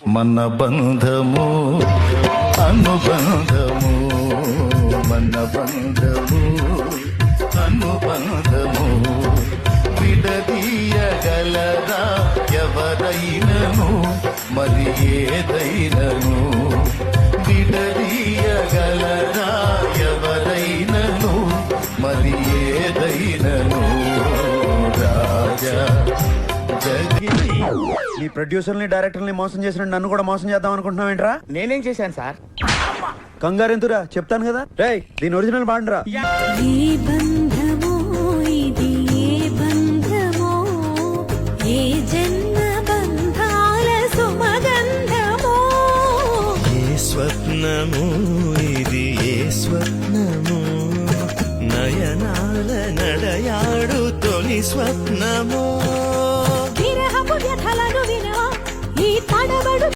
మన బంధము అనుబంధము, మన బంధము అనుబంధము, విడదీయగలరా ఎవరైనను మరి ఏదైనను, విడదీయగలరా ఎవరైనను మరి ఏదైనను, రాజా నీ ప్రొడ్యూసర్ని డైరెక్టర్ని మోసం చేసిన నన్ను కూడా మోసం చేద్దాం అనుకుంటున్నావు ఏంట్రా? నేనేం చేశాను సార్? కంగారెంతురా చెప్తాను కదా. రేయ్ దీని ఒరిజినల్ బాండ్రా. ఏ బంధమో ఇది, ఏ బంధమో, ఏ జన్మ బంధాల సుమగంధమో, ఏ స్వప్నము ఇది, ఏ స్వప్నము, నయనాల నడయాడు తొలి స్వప్నము.